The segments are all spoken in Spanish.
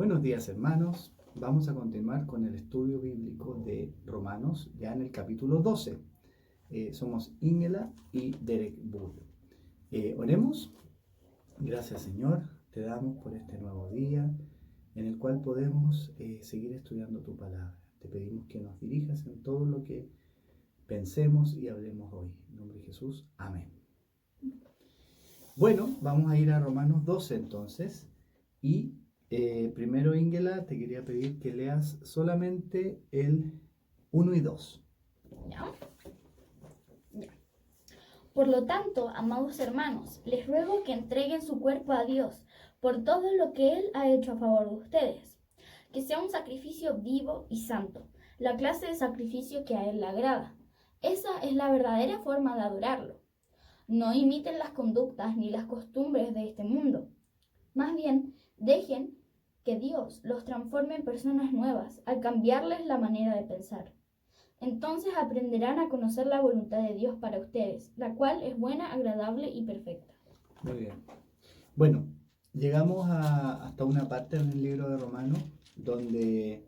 Buenos días, hermanos. Vamos a continuar con el estudio bíblico de Romanos, ya en el capítulo 12. Somos Ingela y Derek Bull. Oremos. Gracias, Señor, te damos por este nuevo día en el cual podemos seguir estudiando tu palabra. Te pedimos que nos dirijas en todo lo que pensemos y hablemos hoy. En nombre de Jesús, amén. Bueno, vamos a ir a Romanos 12 entonces. Y primero, Ingela, te quería pedir que leas solamente el 1 y 2. ¿Ya? Ya. Por lo tanto, amados hermanos, les ruego que entreguen su cuerpo a Dios por todo lo que Él ha hecho a favor de ustedes, que sea un sacrificio vivo y santo, la clase de sacrificio que a Él le agrada. Esa es la verdadera forma de adorarlo. No imiten las conductas ni las costumbres de este mundo. Más bien, dejen que Dios los transforme en personas nuevas al cambiarles la manera de pensar. Entonces aprenderán a conocer la voluntad de Dios para ustedes, la cual es buena, agradable y perfecta. Muy bien. Bueno, llegamos hasta una parte en el libro de Romanos donde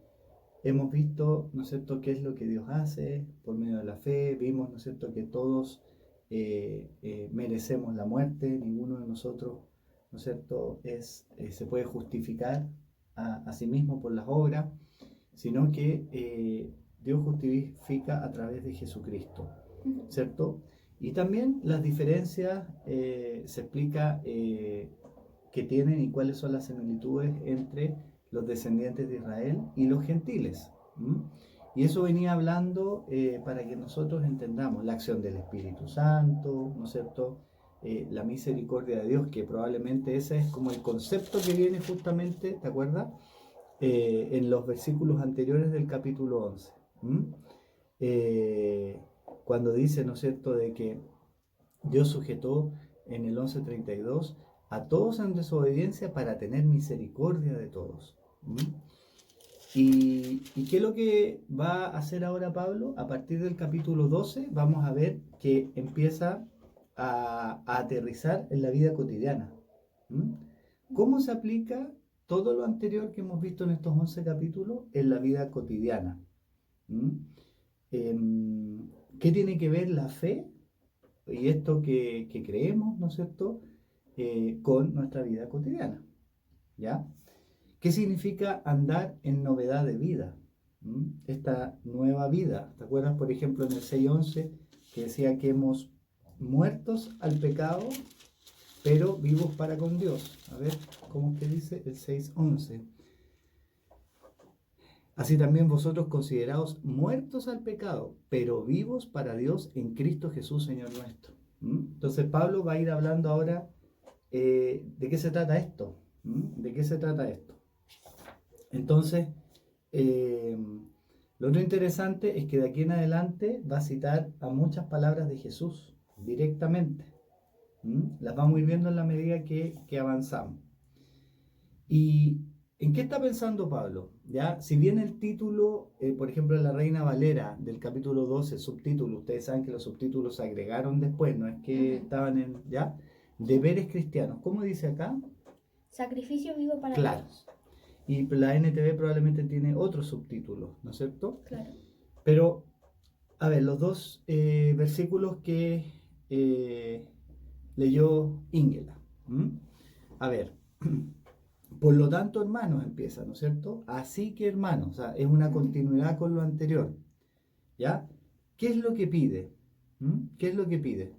hemos visto, ¿no es cierto?, qué es lo que Dios hace por medio de la fe. Vimos, ¿no es cierto?, que todos merecemos la muerte. Ninguno de nosotros, ¿no es cierto?, se puede justificar a sí mismo por las obras, sino que Dios justifica a través de Jesucristo, ¿cierto? Y también las diferencias se explica que tienen y cuáles son las similitudes entre los descendientes de Israel y los gentiles. Y eso venía hablando para que nosotros entendamos la acción del Espíritu Santo, ¿no es cierto? La misericordia de Dios, que probablemente ese es como el concepto que viene justamente, ¿te acuerdas? En los versículos anteriores del capítulo 11. Cuando dice, ¿no es cierto?, de que Dios sujetó en el 11:32 a todos en desobediencia para tener misericordia de todos. ¿Y qué es lo que va a hacer ahora Pablo? A partir del capítulo 12 vamos a ver que empieza a aterrizar en la vida cotidiana. ¿Cómo se aplica todo lo anterior que hemos visto en estos 11 capítulos en la vida cotidiana? ¿Qué tiene que ver la fe y esto que creemos, ¿no es cierto?, con nuestra vida cotidiana? ¿Ya? ¿Qué significa andar en novedad de vida? Esta nueva vida. ¿Te acuerdas, por ejemplo, en el 6:11 que decía que hemos muertos al pecado, pero vivos para con Dios? A ver, ¿cómo es que dice el 6:11? Así también vosotros consideraos muertos al pecado, pero vivos para Dios en Cristo Jesús, Señor nuestro. Entonces Pablo va a ir hablando ahora de qué se trata esto. ¿De qué se trata esto? Entonces, lo otro interesante es que de aquí en adelante va a citar a muchas palabras de Jesús directamente. Las vamos a ir viendo en la medida que avanzamos. ¿Y en qué está pensando Pablo? ¿Ya? Si bien el título, por ejemplo, en la Reina Valera del capítulo 12, subtítulo, ustedes saben que los subtítulos se agregaron después, no es que estaban en, ¿ya? Deberes cristianos. ¿Cómo dice acá? Sacrificio vivo para Claro. Dios. Y la NTV probablemente tiene otro subtítulo, ¿no es cierto? Claro. Pero, a ver, los dos versículos que leyó Ingela. A ver, por lo tanto, hermanos, empieza, ¿no es cierto? Así que, hermanos, o sea, es una continuidad con lo anterior. ¿Ya? ¿Qué es lo que pide? ¿Qué es lo que pide?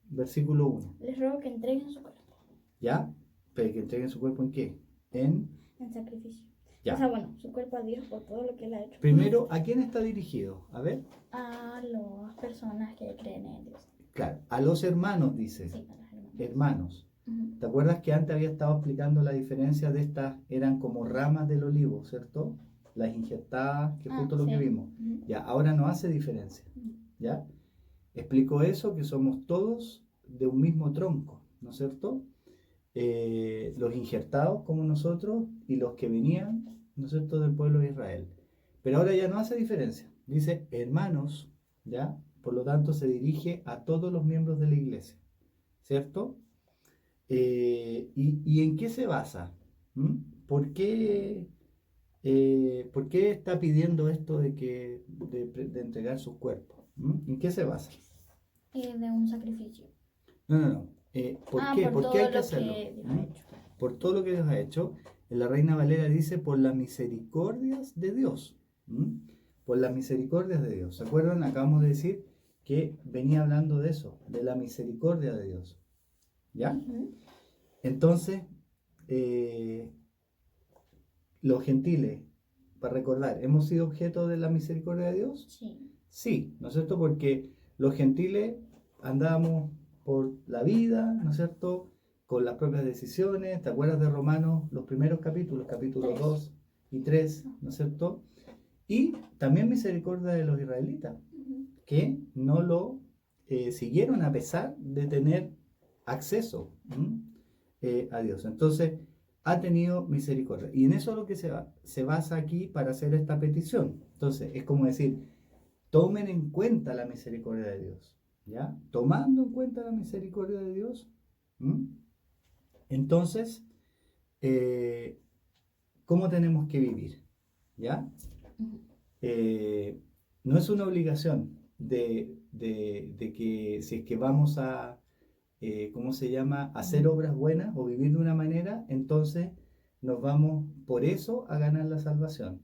Versículo 1. Les ruego que entreguen su cuerpo. ¿Ya? Pero que entreguen su cuerpo ¿en qué? En sacrificio. Ya. O sea, bueno, su cuerpo a Dios por todo lo que Él ha hecho. Primero, ¿a quién está dirigido? A ver. A las personas que creen en Dios. Claro, a los hermanos, dice. Sí, a los hermanos. Hermanos. ¿Te acuerdas que antes había estado explicando la diferencia de estas? Eran como ramas del olivo, ¿cierto? Las injertadas, que justo lo que vimos. Ya, ahora no hace diferencia. ¿Ya? Explicó eso, que somos todos de un mismo tronco, ¿no es cierto? Los injertados como nosotros y los que venían, ¿no es cierto?, del pueblo de Israel. Pero ahora ya no hace diferencia. Dice hermanos, ¿ya? Por lo tanto se dirige a todos los miembros de la iglesia, ¿cierto? ¿Y en qué se basa? ¿Mm? ¿Por qué, por qué está pidiendo esto de entregar sus cuerpos? ¿Mm? ¿En qué se basa? De un sacrificio. No, no, no. ¿Por qué? Por ¿Por qué todo hay que lo hacerlo? que Dios ha ¿Mm? hecho. Por todo lo que Dios ha hecho. La Reina Valera dice por las misericordias de Dios. ¿Mm? Por las misericordias de Dios. ¿Se acuerdan? Acabamos de decir que venía hablando de eso, de la misericordia de Dios. ¿Ya? Ujú. Entonces, eh, los gentiles, para recordar, ¿hemos sido objeto de la misericordia de Dios? Sí. Sí, ¿no es cierto? Porque los gentiles andábamos por la vida, ¿no es cierto? Con las propias decisiones. ¿Te acuerdas de Romanos, los primeros capítulos, capítulos 2 y 3, ¿no es cierto? Y también misericordia de los israelitas, Ujú. que no lo siguieron a pesar de tener acceso a Dios. Entonces, ha tenido misericordia. Y en eso es lo que se basa aquí para hacer esta petición. Entonces, es como decir, tomen en cuenta la misericordia de Dios. ¿Ya? Tomando en cuenta la misericordia de Dios, ¿m? Entonces, eh, ¿cómo tenemos que vivir? ¿Ya? Ujú. No es una obligación de que si es que vamos a, ¿cómo se llama?, hacer obras buenas o vivir de una manera, entonces nos vamos por eso a ganar la salvación.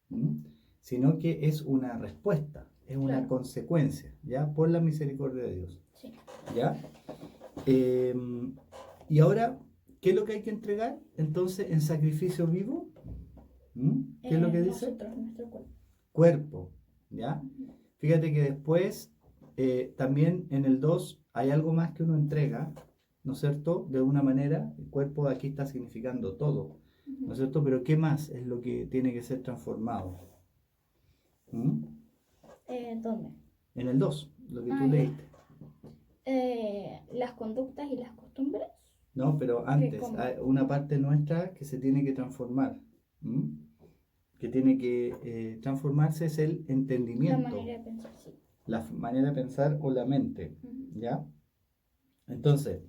¿Mm? Sino que es una respuesta, es una Claro. consecuencia, ¿ya? Por la misericordia de Dios, Sí. ¿ya? Eh, y ahora, ¿qué es lo que hay que entregar? Entonces, en sacrificio vivo, ¿mm? ¿Qué es lo que dice? Nosotros, nuestro cuerpo. Cuerpo, ¿ya? Ujú. Fíjate que después, también en el 2 hay algo más que uno entrega, ¿no es cierto? De una manera, el cuerpo aquí está significando todo, ¿no es Ujú. cierto? Pero ¿qué más es lo que tiene que ser transformado? ¿Mm? ¿Dónde? En el 2 lo que tú Ah, ya. leíste. Las conductas y las costumbres. No, pero Que antes, como hay una parte nuestra que se tiene que transformar, ¿m? Que tiene que transformarse es el la entendimiento, manera de pensar, sí. la manera de pensar o la mente, Ujú. ¿ya? Entonces,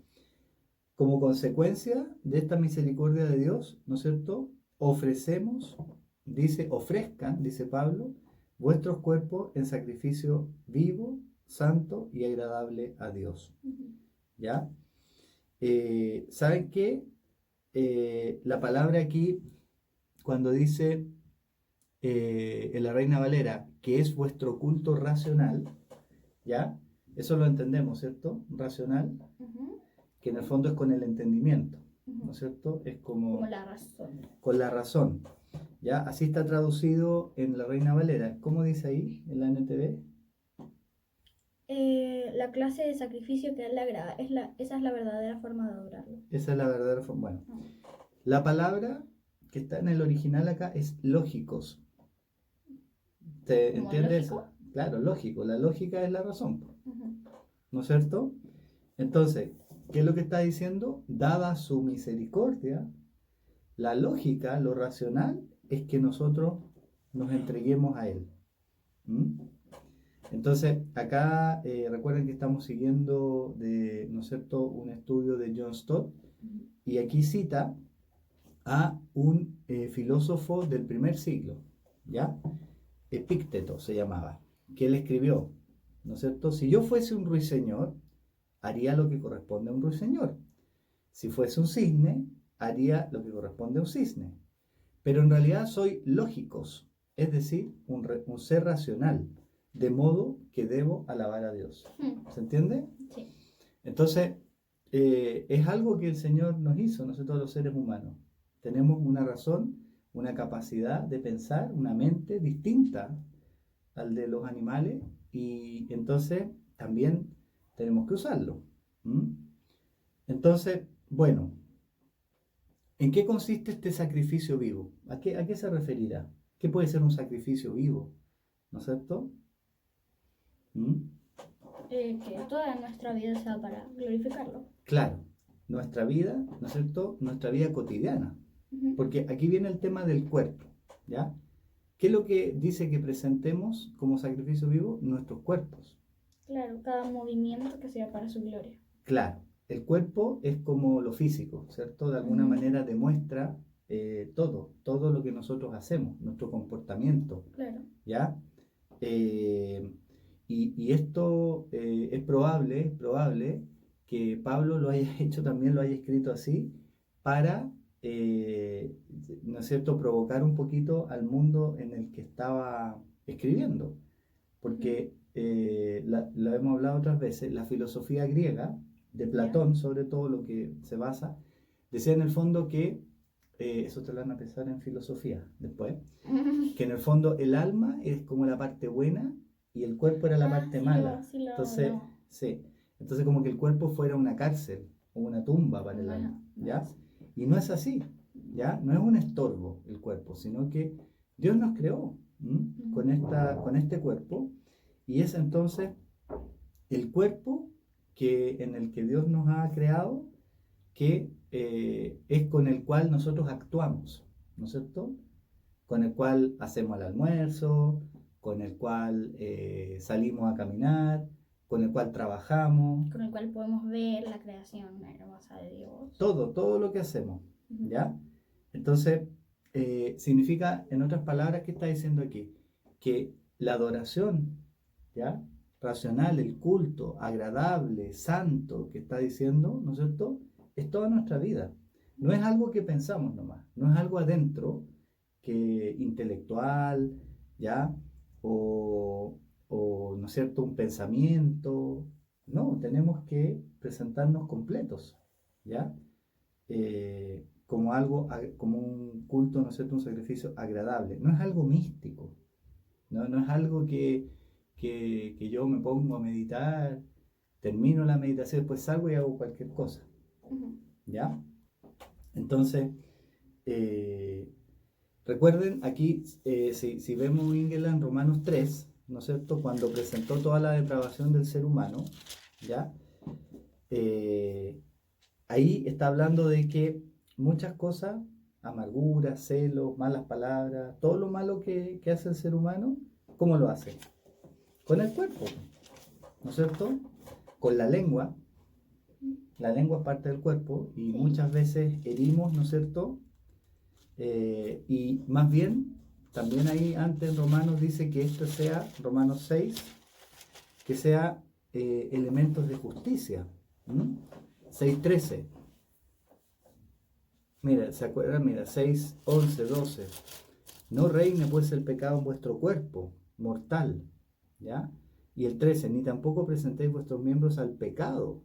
como consecuencia de esta misericordia de Dios, ¿no es cierto? Ofrecemos, dice, ofrezcan, dice Pablo, vuestros cuerpos en sacrificio vivo, santo y agradable a Dios, Ujú. ¿ya? ¿Saben qué? La palabra aquí, cuando dice en la Reina Valera, que es vuestro culto racional, ¿ya? Eso lo entendemos, ¿cierto? Racional, Ujú. que en el fondo es con el entendimiento, Ujú. ¿no es cierto? Es Como como la razón. con la razón, ¿ya? Así está traducido en la Reina Valera. ¿Cómo dice ahí en la NTV? La clase de sacrificio que a él le agrada. Esa es la verdadera forma de adorarlo. Esa es la verdadera forma. Bueno, Ah. la palabra que está en el original acá es lógicos. ¿Te ¿Como entiendes eso? lógico? Claro, lógico. La lógica es la razón, Ujú. ¿no es cierto? Entonces, ¿qué es lo que está diciendo? Dada su misericordia, la lógica, lo racional, es que nosotros nos entreguemos a Él. ¿Mm? Entonces, acá recuerden que estamos siguiendo, ¿no es cierto?, un estudio de John Stott, Ujú. y aquí cita a un filósofo del primer siglo, ¿ya? Epícteto se llamaba, que él escribió, ¿no es cierto? Si yo fuese un ruiseñor, haría lo que corresponde a un ruiseñor. Si fuese un cisne, haría lo que corresponde a un cisne. Pero en realidad soy lógicos, es decir, un ser racional, de modo que debo alabar a Dios. Mm. ¿Se entiende? Sí. Entonces, es algo que el Señor nos hizo, nosotros los seres humanos. Tenemos una razón, una capacidad de pensar, una mente distinta al de los animales, y entonces también tenemos que usarlo. ¿Mm? Entonces, bueno, ¿en qué consiste este sacrificio vivo? A qué se referirá? ¿Qué puede ser un sacrificio vivo? ¿No es cierto? ¿Mm? Que toda nuestra vida sea para glorificarlo. Claro, nuestra vida, ¿no es cierto? Nuestra vida cotidiana. Ujú. Porque aquí viene el tema del cuerpo, ¿ya? ¿Qué es lo que dice que presentemos como sacrificio vivo? Nuestros cuerpos. Claro, cada movimiento que sea para su gloria. Claro, el cuerpo es como lo físico, ¿cierto? De alguna Ujú. manera demuestra todo lo que nosotros hacemos, nuestro comportamiento, Claro. ¿ya? Y esto es probable que Pablo lo haya hecho, también lo haya escrito así, para, ¿no es cierto?, provocar un poquito al mundo en el que estaba escribiendo. Porque lo hemos hablado otras veces, la filosofía griega, de Platón, sobre todo lo que se basa, decía en el fondo que, eso te lo van a pensar en filosofía después, que en el fondo el alma es como la parte buena y el cuerpo era la parte mala. Entonces, sí, entonces como que el cuerpo fuera una cárcel o una tumba para el alma, ¿ya? Y no es así, ¿ya? No es un estorbo el cuerpo, sino que Dios nos creó con este cuerpo, y es entonces el cuerpo en el que Dios nos ha creado, que es con el cual nosotros actuamos, ¿no es cierto? Con el cual hacemos el almuerzo, con el cual salimos a caminar, con el cual trabajamos. Con el cual podemos ver la creación hermosa de Dios. Todo lo que hacemos, ¿ya? Entonces, significa, en otras palabras, ¿qué está diciendo aquí? Que la adoración, ¿ya?, racional, el culto, agradable, santo, que está diciendo, ¿no es cierto?, es toda nuestra vida. No es algo que pensamos nomás, no es algo adentro, que intelectual, ¿ya? O, ¿no es cierto?, un pensamiento. No, tenemos que presentarnos completos, ¿ya? Como algo, como un culto, ¿no es cierto?, un sacrificio agradable. No es algo místico, no es algo que yo me pongo a meditar, termino la meditación, después salgo y hago cualquier cosa, ¿ya? Entonces, recuerden aquí, si vemos Ingela en Romanos 3, ¿no es cierto?, cuando presentó toda la depravación del ser humano, ¿ya? Ahí está hablando de que muchas cosas, amargura, celos, malas palabras, todo lo malo que hace el ser humano, ¿cómo lo hace? Con el cuerpo, ¿no es cierto? Con la lengua. La lengua es parte del cuerpo y muchas veces herimos, ¿no es cierto? Y más bien, también ahí antes en Romanos dice que esto sea, Romanos 6, que sea elementos de justicia. 6:13. Mira, ¿se acuerdan? Mira, 6, 11, 12. No reine pues el pecado en vuestro cuerpo, mortal, ¿ya? Y el 13, ni tampoco presentéis vuestros miembros al pecado,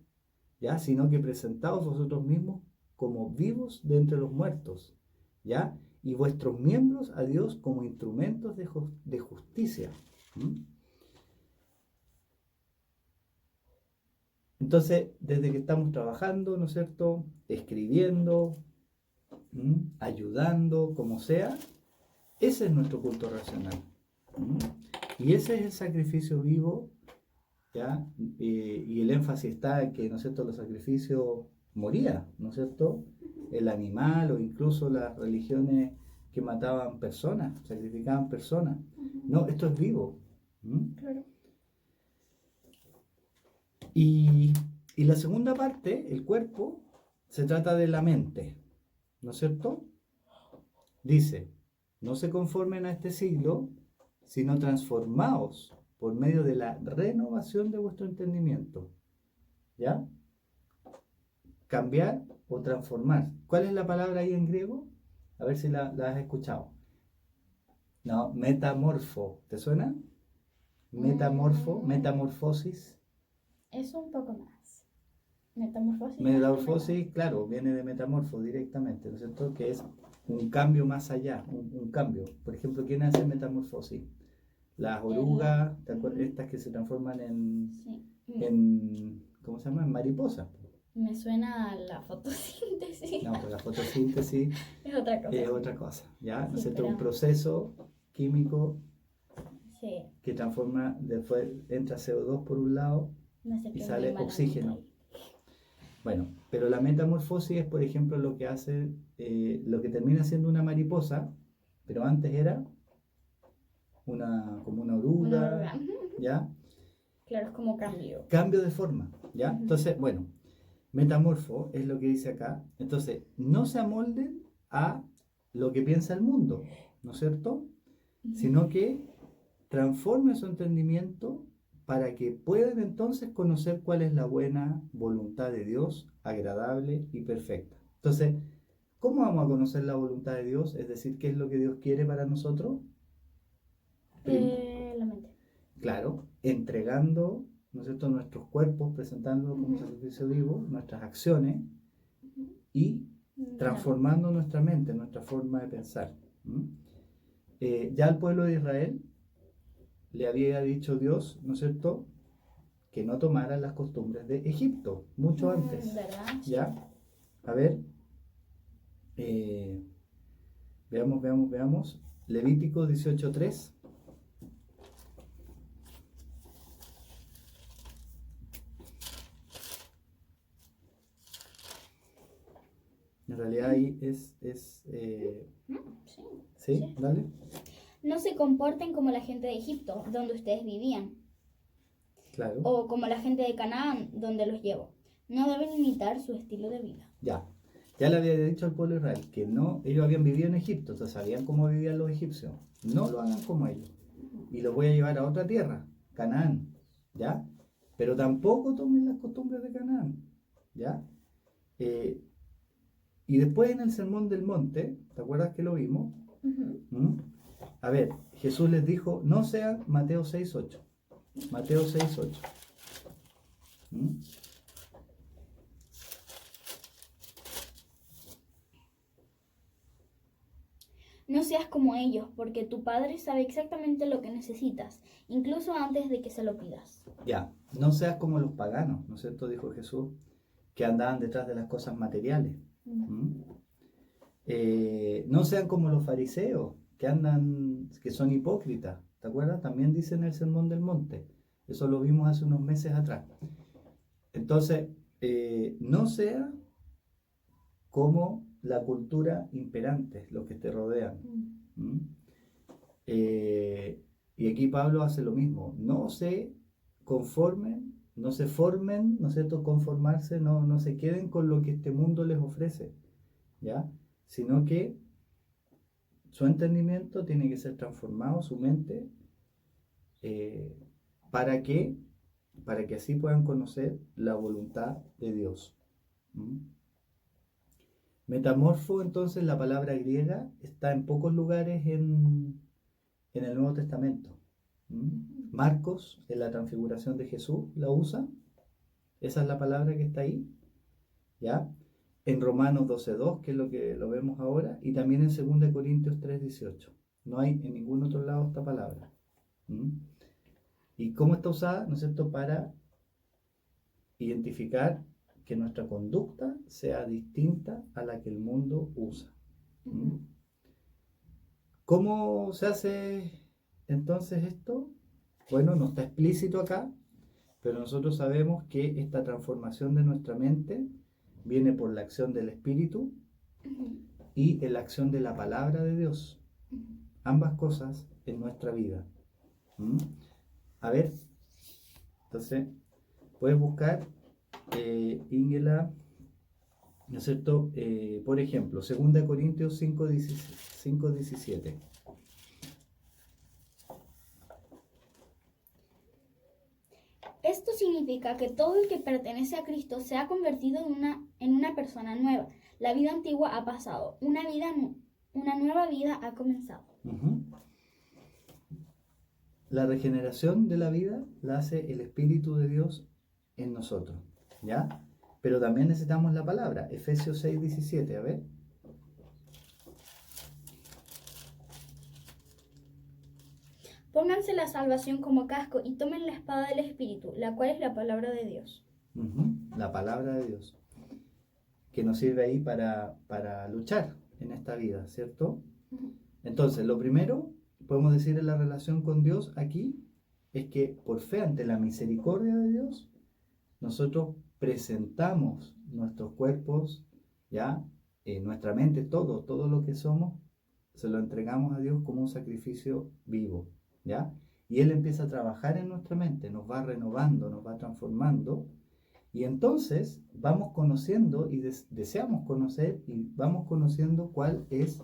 ¿ya? Sino que presentaos vosotros mismos como vivos de entre los muertos, ¿ya? Y vuestros miembros a Dios como instrumentos de justicia. Entonces, desde que estamos trabajando, ¿no es cierto?, escribiendo, ayudando, como sea, ese es nuestro culto racional. Y ese es el sacrificio vivo, ¿ya? Y el énfasis está en que, ¿no es cierto?, los sacrificios morían, ¿no es cierto? El animal o incluso las religiones que mataban personas, sacrificaban personas. No, esto es vivo. Claro. Y la segunda parte, el cuerpo, se trata de la mente, ¿no es cierto? Dice, no se conformen a este siglo, sino transformaos por medio de la renovación de vuestro entendimiento. ¿Ya? Cambiar o transformar. ¿Cuál es la palabra ahí en griego? A ver si la has escuchado. No, metamorfo. ¿Te suena? Metamorfosis. Eso un poco más. Metamorfosis. Metamorfosis, claro, viene de metamorfo directamente, ¿no es cierto? Que es un cambio más allá, un cambio. Por ejemplo, ¿quién hace metamorfosis? Las orugas, ¿te acuerdas? Estas que se transforman en ¿cómo se llama? En mariposas. Me suena a la fotosíntesis. No, pues la fotosíntesis es otra cosa. Es otra cosa, ¿ya? ¿No es Sí, cierto? pero... Un proceso químico sí. que transforma, después entra CO2 por un lado y sale oxígeno. Bueno, pero la metamorfosis es, por ejemplo, lo que hace, lo que termina siendo una mariposa, pero antes era como una oruga, ¿ya? Claro, es como cambio. Cambio de forma, ¿ya? Entonces, bueno, metamorfo es lo que dice acá. Entonces, no se amolden a lo que piensa el mundo, ¿no es cierto? Sino que transforme su entendimiento para que puedan entonces conocer cuál es la buena voluntad de Dios, agradable y perfecta. Entonces, ¿cómo vamos a conocer la voluntad de Dios? Es decir, ¿qué es lo que Dios quiere para nosotros? La mente. Claro, entregando, ¿no es cierto?, nuestros cuerpos, presentándolos como Ujú. sacrificio vivo, nuestras acciones y Claro. transformando nuestra mente, nuestra forma de pensar. Ya al pueblo de Israel le había dicho Dios, ¿no es cierto?, que no tomaran las costumbres de Egipto, mucho antes. ¿Verdad? ¿Ya? A ver, veamos. Levítico 18:3. En realidad ahí Sí. ¿sí? Dale. No se comporten como la gente de Egipto, donde ustedes vivían, Claro. o como la gente de Canaán, donde los llevo. No deben imitar su estilo de vida. Ya le había dicho al pueblo de Israel que no, ellos habían vivido en Egipto, entonces sabían cómo vivían los egipcios. No lo hagan como ellos. Y los voy a llevar a otra tierra, Canaán, ¿ya? Pero tampoco tomen las costumbres de Canaán, ¿ya? Y después en el Sermón del Monte, ¿te acuerdas que lo vimos? ¿Mm? A ver, Jesús les dijo, no sean Mateo 6:8. Mateo 6:8. No seas como ellos, porque tu Padre sabe exactamente lo que necesitas, incluso antes de que se lo pidas. Ya, no seas como los paganos, ¿no es cierto? Dijo Jesús, que andaban detrás de las cosas materiales. No sean como los fariseos, que son hipócritas, ¿te acuerdas? También dice en el Sermón del Monte. Eso lo vimos hace unos meses atrás. Entonces, no sea como la cultura imperante, los que te rodean. Y aquí Pablo hace lo mismo. No se conformen, no se formen, ¿no es cierto? Conformarse, no se queden con lo que este mundo les ofrece, ¿ya? Sino que su entendimiento tiene que ser transformado, su mente, ¿para qué? Para que así puedan conocer la voluntad de Dios. Metamorfo, entonces, la palabra griega está en pocos lugares en el Nuevo Testamento. Marcos, en la transfiguración de Jesús, la usa. Esa es la palabra que está ahí. ¿Ya? En Romanos 12:2, que es lo que lo vemos ahora, y también en 2 Corintios 3:18. No hay en ningún otro lado esta palabra. ¿Y cómo está usada? ¿No es cierto? Para identificar que nuestra conducta sea distinta a la que el mundo usa. ¿Cómo se hace entonces esto? Bueno, no está explícito acá, pero nosotros sabemos que esta transformación de nuestra mente viene por la acción del Espíritu y en la acción de la palabra de Dios. Ambas cosas en nuestra vida. A ver, entonces, puedes buscar, Ingela, ¿no es cierto? Por ejemplo, 2 Corintios 5:17. Esto significa que todo el que pertenece a Cristo se ha convertido en una persona nueva. La vida antigua ha pasado, una nueva vida ha comenzado. La regeneración de la vida la hace el Espíritu de Dios en nosotros, ¿ya? Pero también necesitamos la palabra, Efesios 6:17, a ver. Pónganse la salvación como casco y tomen la espada del Espíritu, la cual es la palabra de Dios. La palabra de Dios, que nos sirve ahí para luchar en esta vida, ¿cierto? Entonces, lo primero, podemos decir en la relación con Dios aquí, es que por fe ante la misericordia de Dios, nosotros presentamos nuestros cuerpos, ¿ya? Nuestra mente, todo lo que somos, se lo entregamos a Dios como un sacrificio vivo, ¿ya? Y Él empieza a trabajar en nuestra mente, nos va renovando, nos va transformando, y entonces vamos conociendo y deseamos conocer y vamos conociendo cuál es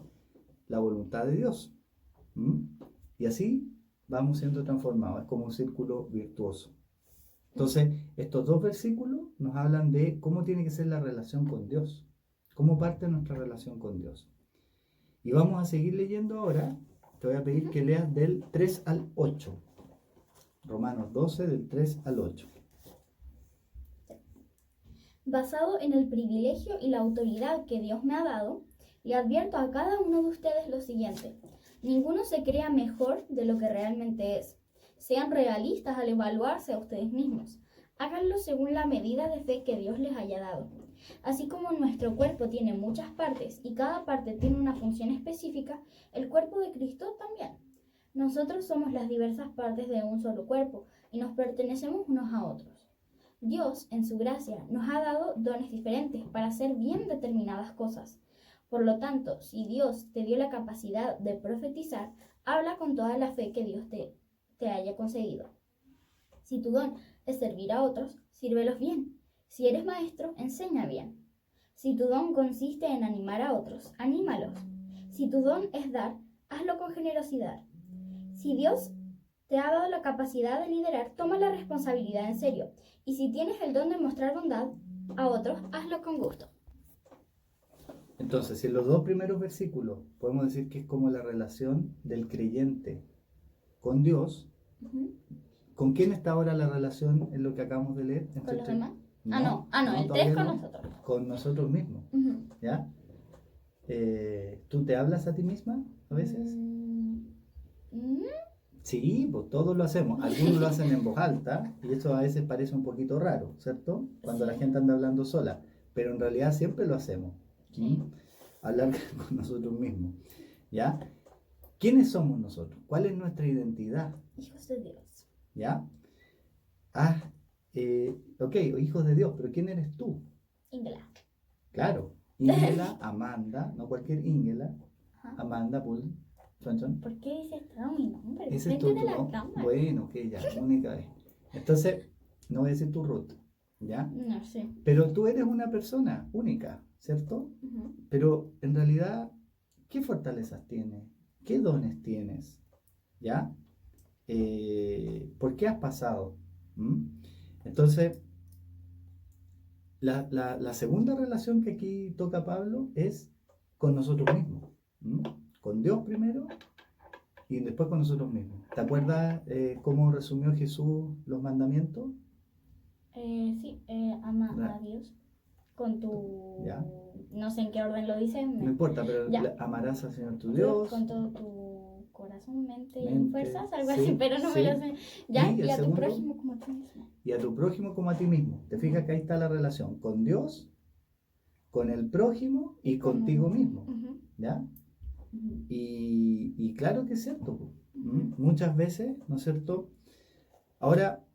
la voluntad de Dios. ¿Mm? Y así vamos siendo transformados, es como un círculo virtuoso. Entonces, estos dos versículos nos hablan de cómo tiene que ser la relación con Dios, cómo parte nuestra relación con Dios. Y vamos a seguir leyendo ahora. Te voy a pedir que leas del 3 al 8. Romanos 12, del 3 al 8. Basado en el privilegio y la autoridad que Dios me ha dado, le advierto a cada uno de ustedes lo siguiente: ninguno se crea mejor de lo que realmente es. Sean realistas al evaluarse a ustedes mismos. Háganlo según la medida de fe que Dios les haya dado. Así como nuestro cuerpo tiene muchas partes y cada parte tiene una función específica, el cuerpo de Cristo también. Nosotros somos las diversas partes de un solo cuerpo y nos pertenecemos unos a otros. Dios, en su gracia, nos ha dado dones diferentes para hacer bien determinadas cosas. Por lo tanto, si Dios te dio la capacidad de profetizar, habla con toda la fe que Dios te haya concedido. Si tu don es servir a otros, sírvelos bien. Si eres maestro, enseña bien. Si tu don consiste en animar a otros, anímalos. Si tu don es dar, hazlo con generosidad. Si Dios te ha dado la capacidad de liderar, toma la responsabilidad en serio. Y si tienes el don de mostrar bondad a otros, hazlo con gusto. Entonces, en los dos primeros versículos podemos decir que es como la relación del creyente con Dios. ¿Con quién está ahora la relación en lo que acabamos de leer? ¿Con los demás? No, el 3 con nosotros. Con nosotros mismos, ¿ya? ¿Tú te hablas a ti misma a veces? Sí, pues todos lo hacemos. Algunos lo hacen en voz alta y eso a veces parece un poquito raro, ¿cierto? Cuando la gente anda hablando sola, pero en realidad siempre lo hacemos. Sí. Hablar con nosotros mismos, ¿ya? ¿Quiénes somos nosotros? ¿Cuál es nuestra identidad? Hijos de Dios. ¿Ya? Ok, hijos de Dios, pero ¿quién eres tú? Ingela. Claro, Ingela, Amanda, no cualquier Ingela, Amanda Bull, Chon. ¿Por qué dices todo mi nombre? Ese es tu nombre. Bueno, que ya, única vez. Entonces, no voy a decir tu Ruth, ¿ya? No sé. Pero tú eres una persona única, ¿cierto? Pero en realidad, ¿qué fortalezas tienes? ¿Qué dones tienes? ¿Ya? ¿Por qué has pasado? Entonces, la segunda relación que aquí toca Pablo es con nosotros mismos. Con Dios primero y después con nosotros mismos. ¿Te acuerdas cómo resumió Jesús los mandamientos? Sí, ama a Dios con tu... ¿Ya? No sé en qué orden lo dice. No importa, pero amarás al Señor tu Dios. Con todo tu corazón, mente y fuerzas, algo así, pero no me lo sé. ¿Ya? Y a tu prójimo como a ti mismo. Y a tu prójimo como a ti mismo. ¿Te fijas que ahí está la relación con Dios, con el prójimo y contigo mismo? ¿Ya? Y claro que es cierto. Muchas veces, ¿no es cierto? Ahora...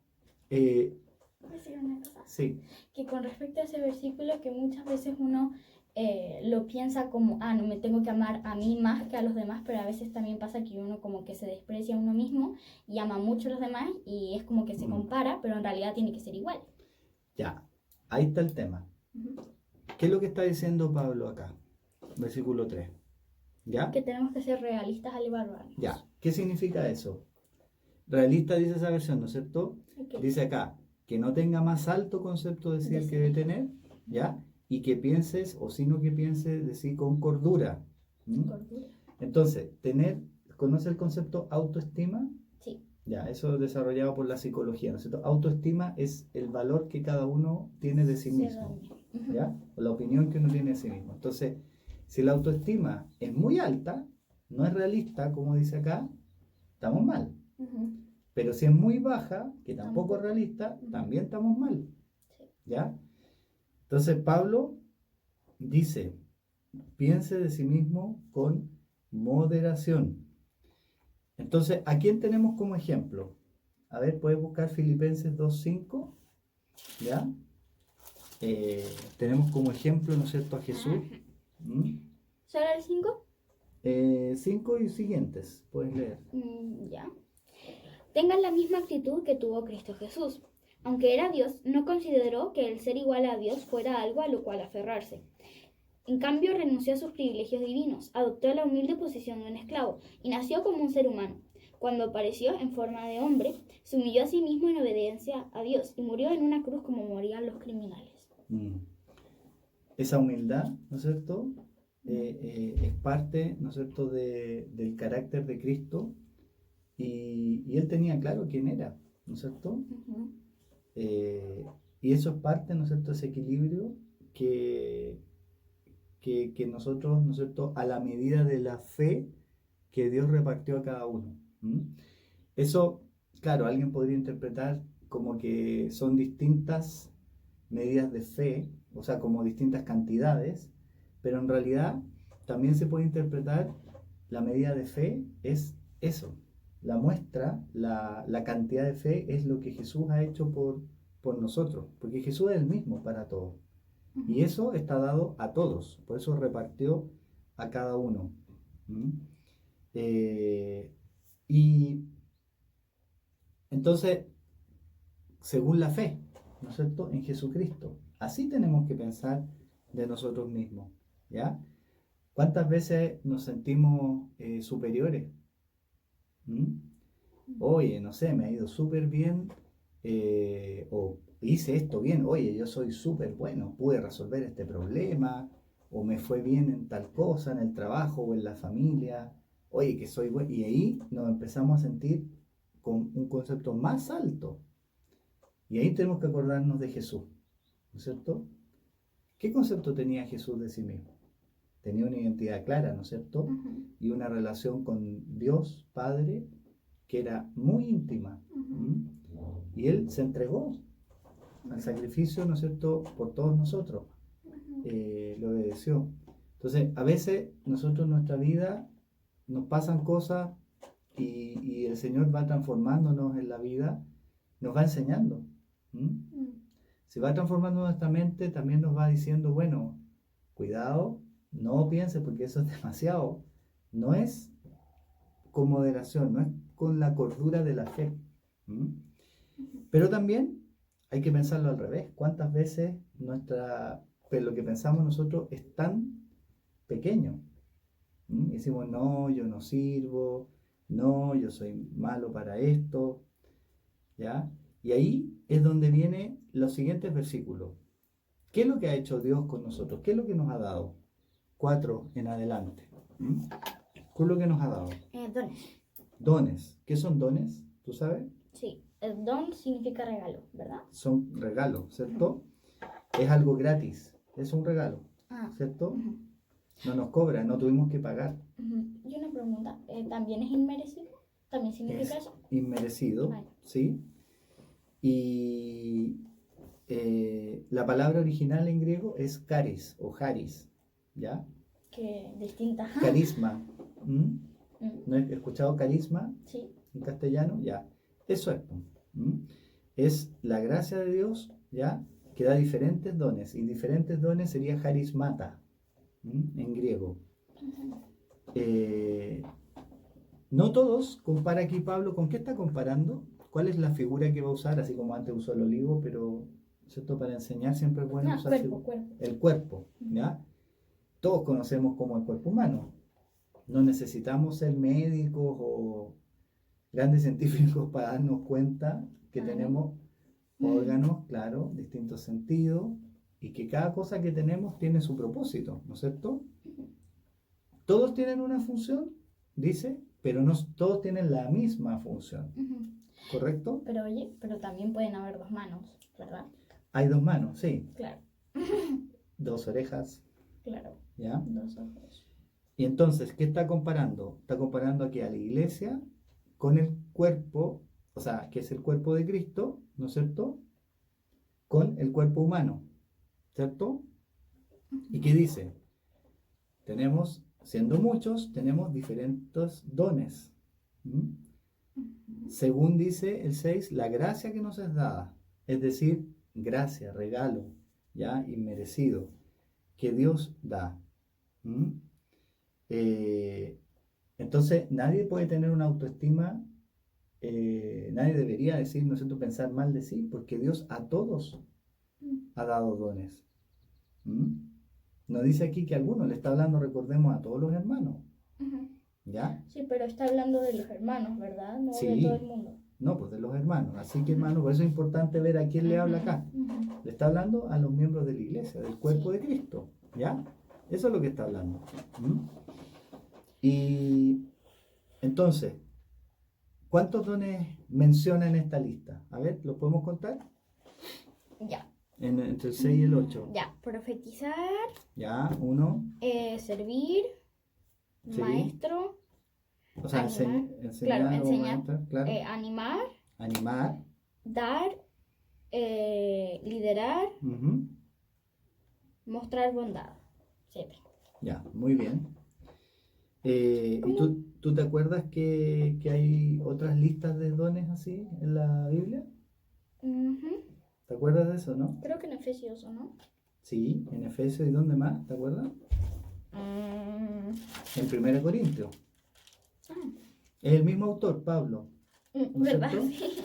¿Puedo decir una cosa? Sí. Que con respecto a ese versículo, que muchas veces uno lo piensa como, no me tengo que amar a mí más que a los demás, pero a veces también pasa que uno como que se desprecia a uno mismo y ama mucho a los demás y es como que se compara, pero en realidad tiene que ser igual. Ya, ahí está el tema. ¿Qué es lo que está diciendo Pablo acá? Versículo 3. ¿Ya? Que tenemos que ser realistas al evaluarnos. Ya, ¿qué significa eso? Realista dice esa versión, ¿no es cierto? Okay. Dice acá, que no tenga más alto concepto de sí el que debe tener, ¿ya? Y que pienses, o sino que pienses de sí con cordura. Cordura. Entonces, ¿conoce el concepto autoestima? Sí. Ya, eso es desarrollado por la psicología, ¿no es cierto? Autoestima es el valor que cada uno tiene de sí mismo, ¿ya? O la opinión que uno tiene de sí mismo. Entonces, si la autoestima es muy alta, no es realista, como dice acá, estamos mal. Pero si es muy baja, que tampoco es realista, también estamos mal. ¿Ya? Entonces Pablo dice, piense de sí mismo con moderación. Entonces, ¿a quién tenemos como ejemplo? A ver, puedes buscar Filipenses 2:5. ¿Ya? Tenemos como ejemplo, ¿no es cierto?, a Jesús. ¿Solo el 5? 5 y siguientes, puedes leer. Ya. Tengan la misma actitud que tuvo Cristo Jesús. Aunque era Dios, no consideró que el ser igual a Dios fuera algo a lo cual aferrarse. En cambio, renunció a sus privilegios divinos, adoptó la humilde posición de un esclavo y nació como un ser humano. Cuando apareció en forma de hombre, se humilló a sí mismo en obediencia a Dios y murió en una cruz como morían los criminales. Esa humildad, ¿no es cierto? Es parte, ¿no es cierto?, del carácter de Cristo y Él tenía claro quién era, ¿no es cierto? Ujú. Y eso es parte, ¿no es cierto?, ese equilibrio que nosotros, ¿no es cierto?, a la medida de la fe que Dios repartió a cada uno. Eso, claro, alguien podría interpretar como que son distintas medidas de fe, o sea, como distintas cantidades, pero en realidad también se puede interpretar la medida de fe es eso. La muestra, la cantidad de fe es lo que Jesús ha hecho por nosotros, porque Jesús es el mismo para todos. Y eso está dado a todos, por eso repartió a cada uno. ¿Mm? Y entonces, según la fe, ¿no es cierto?, en Jesucristo. Así tenemos que pensar de nosotros mismos, ¿ya? ¿Cuántas veces nos sentimos superiores? Oye, no sé, me ha ido súper bien, o hice esto bien, oye, yo soy súper bueno, pude resolver este problema, o me fue bien en tal cosa, en el trabajo o en la familia, oye, que soy bueno. Y ahí nos empezamos a sentir con un concepto más alto. Y ahí tenemos que acordarnos de Jesús, ¿no es cierto? ¿Qué concepto tenía Jesús de sí mismo? Tenía una identidad clara, ¿no es cierto? Ujú. Y una relación con Dios Padre que era muy íntima. Ujú. Y Él se entregó al sacrificio, ¿no es cierto?, por todos nosotros. Le obedeció. Entonces, a veces nosotros en nuestra vida nos pasan cosas y el Señor va transformándonos en la vida, nos va enseñando. Se va transformando nuestra mente, también nos va diciendo, bueno, cuidado, no pienses porque eso es demasiado. No es con moderación, no es con la cordura de la fe. Pero también hay que pensarlo al revés. ¿Cuántas veces lo que pensamos nosotros es tan pequeño? Decimos, no, yo no sirvo, no, yo soy malo para esto, ¿ya? Y ahí es donde vienen los siguientes versículos. ¿Qué es lo que ha hecho Dios con nosotros? ¿Qué es lo que nos ha dado? 4 en adelante. ¿Qué es lo que nos ha dado? Dones. Dones. ¿Qué son dones? ¿Tú sabes? Sí, el don significa regalo, ¿verdad? Son regalos, ¿cierto? Es algo gratis, es un regalo, ¿cierto? Ujú. No nos cobra, no tuvimos que pagar. Y una pregunta, ¿también es inmerecido? ¿También significa Es eso? inmerecido, Ay. ¿sí? Y la palabra original en griego es charis o charis, ¿ya? Que distinta. Carisma. Mm. ¿No he escuchado carisma Sí. en castellano? Ya. Eso es. Es la gracia de Dios, ¿ya? Que da diferentes dones. Y diferentes dones sería charismata, en griego. No todos, compara aquí Pablo, ¿con qué está comparando? ¿Cuál es la figura que va a usar? Así como antes usó el olivo, pero ¿cierto? Para enseñar siempre es bueno usar Cuerpo. el cuerpo, ¿ya? Todos conocemos como el cuerpo humano. No necesitamos ser médicos o grandes científicos para darnos cuenta que tenemos órganos, claro, distintos sentidos, y que cada cosa que tenemos tiene su propósito, ¿no es cierto? Todos tienen una función, dice, pero no todos tienen la misma función, ¿correcto? Pero oye, pero también pueden haber dos manos, ¿verdad? Hay 2 manos, sí. Claro. 2 orejas. Claro. ¿Ya? 2 ojos. Y entonces, ¿qué está comparando? Está comparando aquí a la iglesia con el cuerpo, o sea, que es el cuerpo de Cristo, ¿no es cierto? Con el cuerpo humano, ¿cierto? ¿Y qué dice? Tenemos, siendo muchos, tenemos diferentes dones. Según dice el 6, la gracia que nos es dada, es decir, gracia, regalo, ya inmerecido, que Dios da. Entonces, nadie puede tener una autoestima, nadie debería decir, no sé, tú pensar mal de sí, porque Dios a todos ha dado dones. No dice aquí que algunos, le está hablando, recordemos, a todos los hermanos. Ujú. ¿Ya? Sí, pero está hablando de los hermanos, ¿verdad? No de Sí. todo el mundo. No, pues de los hermanos. Así que, hermano, por eso es importante ver a quién le habla acá. Ujú. Le está hablando a los miembros de la iglesia, del cuerpo Sí. de Cristo. ¿Ya? Eso es lo que está hablando. ¿Mm? Y entonces, ¿cuántos dones menciona en esta lista? A ver, ¿lo podemos contar? Ya. Entre el 6 y el 8. Ya, profetizar, Ya, 1. servir, Sí. maestro, O sea, animar, enseñar, claro, o enseñar, maestrar, claro. animar, Animar. dar, liderar, Ujú. mostrar bondad. 7. Ya, muy bien. ¿Y ¿Cómo? tú te acuerdas que hay otras listas de dones así en la Biblia? Ujú. ¿Te acuerdas de eso, no? Creo que en Efesios, ¿o no? Sí, en Efesios y ¿dónde más? ¿Te acuerdas? Mm, En 1 Corintios. ah, Es el mismo autor, Pablo, ¿no es ¿verdad? cierto? Sí.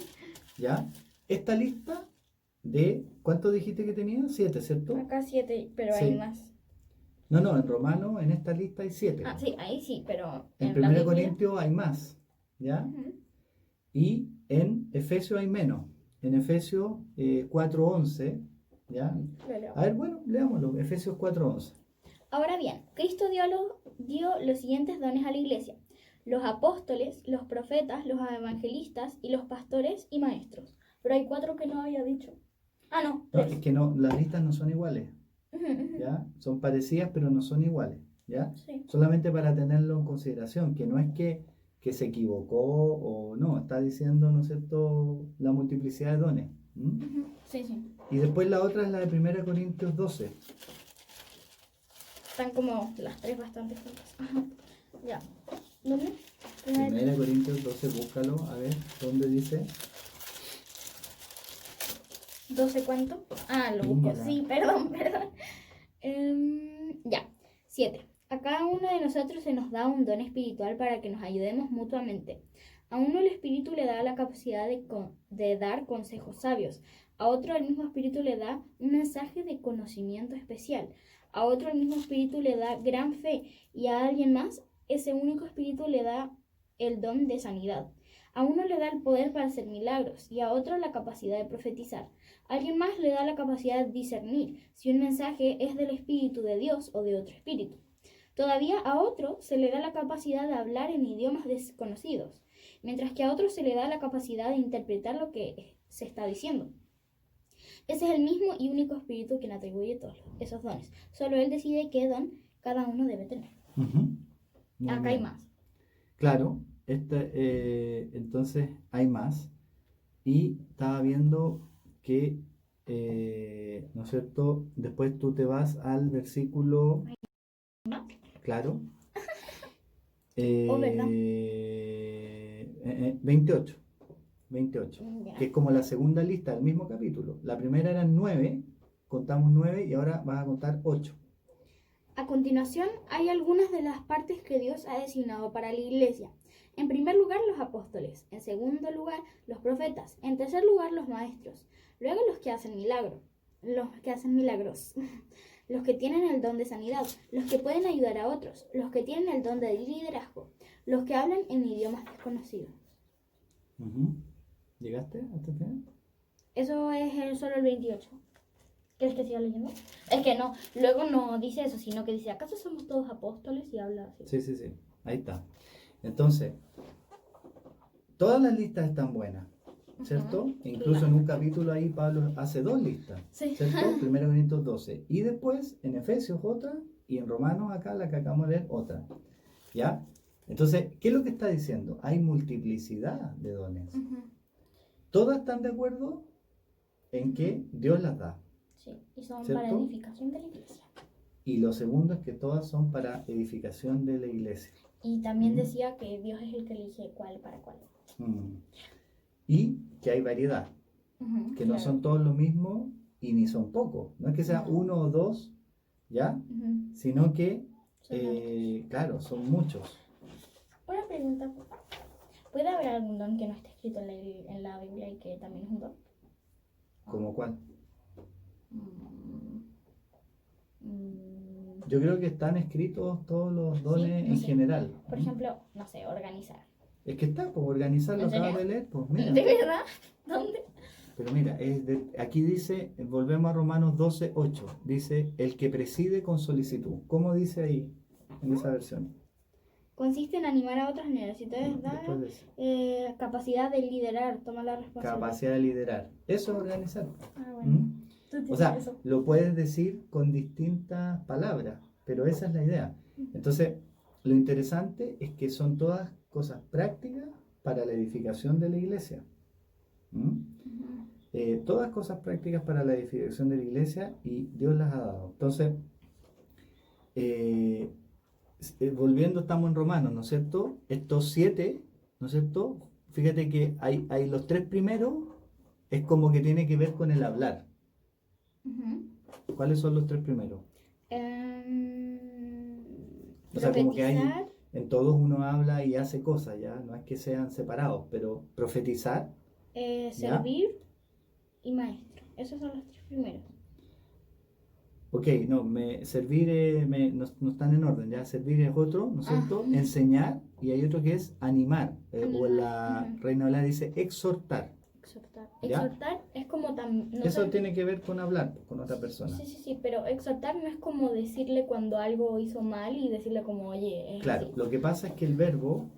¿Ya? Esta lista de, ¿cuánto dijiste que tenía? 7, ¿cierto? Acá 7, pero hay Sí. más. No, no, en Romano en esta lista hay 7. Ah, sí, ahí sí, pero En en la 1 Biblia. Corintios hay más, ¿ya? Ujú. Y en Efesios hay menos. En Efesios 4:11, ¿ya? Lo leo. A ver, bueno, leámoslo. Efesios 4:11. Ahora bien, Cristo dio los siguientes dones a la iglesia: los apóstoles, los profetas, los evangelistas y los pastores y maestros. Pero hay 4 que no había dicho. Ah, no, No, 3. es que no, las listas no son iguales, Ujú, ujú. ¿ya? Son parecidas, pero no son iguales, ¿ya? Sí. Solamente para tenerlo en consideración, que no es que se equivocó o no, está diciendo, ¿no es cierto?, la multiplicidad de dones. ¿M? Ujú. Sí, sí. Y después la otra es la de 1 Corintios 12. Están como las 3 bastante juntas. Ajá. Ya. ¿Dónde? 1 Corintios 12, búscalo, a ver, ¿dónde dice? 12, ¿cuánto? Ah, lo busco. Niña. Sí, perdón, perdón. Ya. 7. A cada uno de nosotros se nos da un don espiritual para que nos ayudemos mutuamente. A uno el Espíritu le da la capacidad de dar consejos sabios. A otro el mismo Espíritu le da un mensaje de conocimiento especial. A otro el mismo Espíritu le da gran fe. Y a alguien más, ese único Espíritu le da el don de sanidad. A uno le da el poder para hacer milagros y a otro la capacidad de profetizar. Alguien más le da la capacidad de discernir si un mensaje es del Espíritu de Dios o de otro espíritu. Todavía a otro se le da la capacidad de hablar en idiomas desconocidos, mientras que a otro se le da la capacidad de interpretar lo que se está diciendo. Ese es el mismo y único Espíritu quien atribuye todos esos dones. Solo Él decide qué don cada uno debe tener. Ujú. Muy Acá hay bien. más. Claro, entonces hay más. Y estaba viendo que, ¿no es cierto? Después tú te vas al versículo, ¿No? claro, Oh, ¿verdad? 28, 28, Ya. que es como la segunda lista del mismo capítulo. La primera eran 9, contamos 9 y ahora vas a contar 8. A continuación, hay algunas de las partes que Dios ha designado para la iglesia. En primer lugar, los apóstoles. En segundo lugar, los profetas. En tercer lugar, los maestros. Luego, los que hacen milagros. Los que tienen el don de sanidad. Los que pueden ayudar a otros. Los que tienen el don de liderazgo. Los que hablan en idiomas desconocidos. Ujú. ¿Llegaste hasta el final? Eso es solo el 28. ¿Quieres que siga leyendo? Es que no, luego no dice eso, sino que dice, ¿acaso somos todos apóstoles? Y habla así. Sí, sí, sí. Ahí está. Entonces, todas las listas están buenas, ¿cierto? Ujú, Incluso claro. en un capítulo ahí Pablo hace 2 listas, Sí. ¿cierto? 1 Corintios 12. Y después en Efesios otra y en Romanos acá la que acabamos de leer otra. ¿Ya? Entonces, ¿qué es lo que está diciendo? Hay multiplicidad de dones. Ujú, Todas están de acuerdo en que Dios las da. sí, y son ¿Cierto? para edificación de la iglesia. Y lo segundo es que todas son para edificación de la iglesia. Y también decía que Dios es el que elige cuál para cuál. Mm. Y que hay variedad. Ujú, Que no claro. son todos lo mismo y ni son pocos. No es que sea No. uno o dos, ¿ya? Ujú, Sino que, son hartos. claro, son muchos. Una pregunta. ¿Puede haber algún don que no esté escrito en la Biblia y que también es un don? ¿Como cuál? Mm, mm, Yo creo que están escritos todos los dones Sí, no en sé. general. Por ejemplo, no sé, organizar. Es que está, pues organizarlo ¿En acabas serio? de leer, pues mira. ¿De verdad? ¿Dónde? Pero mira, aquí dice, volvemos a Romanos 12:8, dice, el que preside con solicitud. ¿Cómo dice ahí en esa versión? Consiste en animar a otros necesitados, Después dar de eso. capacidad de liderar, tomar la responsabilidad. Capacidad de liderar. Eso es organizar. Ah, bueno. ¿Mm? Tú O tienes sea, eso. lo puedes decir con distintas palabras, pero esa es la idea. Entonces, lo interesante es que son todas cosas prácticas para la edificación de la iglesia. ¿Mm? Ujú. Todas cosas prácticas para la edificación de la iglesia y Dios las ha dado. Entonces, eh, volviendo, estamos en Romanos, ¿no es cierto? Estos 7, ¿no es cierto? Fíjate que hay los 3 primeros, es como que tiene que ver con el hablar. Ujú. ¿Cuáles son los 3 primeros? O sea, como que hay, Profetizar, en todos uno habla y hace cosas, ¿ya? No es que sean separados, pero profetizar, ¿ya? servir y maestro. Esos son los 3 primeros. Ok, no, servir no están en orden, ya servir es otro, ¿no es cierto? Ah. Enseñar, y hay otro que es animar, o en la Animar, ujú. Reina Valera dice exhortar, Exhortar. ¿ya? Exhortar es como también. Eso tiene que ver con hablar con otra persona. Sí, sí, sí, pero exhortar no es como decirle cuando algo hizo mal y decirle como, oye, es Claro, así. lo que pasa es que el verbo